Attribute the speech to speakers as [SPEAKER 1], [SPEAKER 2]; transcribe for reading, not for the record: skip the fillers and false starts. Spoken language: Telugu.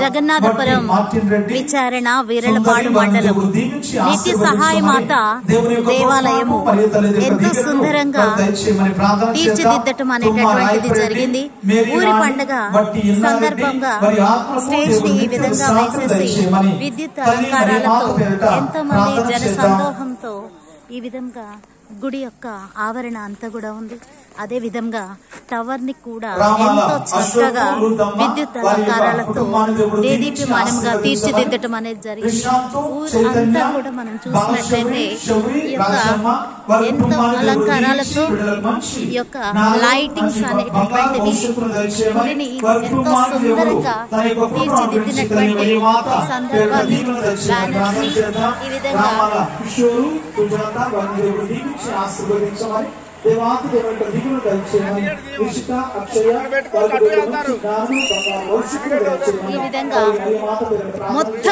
[SPEAKER 1] జగన్నాథపురం విచారణ వీరలపాడు మండలం నిత్య సహాయమాత దేవాలయము ఎంతో సుందరంగా తీర్చిదిద్దటం అనేటటువంటిది జరిగింది. ఊరి పండుగ సందర్భంగా స్టేజ్ ని ఈ విధంగా వేసేసి విద్యుత్ అలంకారాలతో ఎంతో మంది జన సందోహంతో ఈ విధంగా గుడి యొక్క ఆవరణ అంతా కూడా ఉంది. అదే విధంగా టవర్ ని కూడా ఎంతో చక్కగా విద్యుత్ అలంకారాలతో దేదీప్యమానంగా తీర్చిదిద్దటం అనేది జరిగింది. ఊరంతా కూడా మనం చూసినట్లయితే ఈ యొక్క ఎంతో అలంకారాలతో ఈ యొక్క లైటింగ్స్ అనేటటువంటివి గుడిని ఎంతో సుందరంగా తీర్చిదిద్దినటువంటి సందర్భాన్ని బ్యానర్స్ ని ఈ విధంగా ఈ విధంగా మొత్తం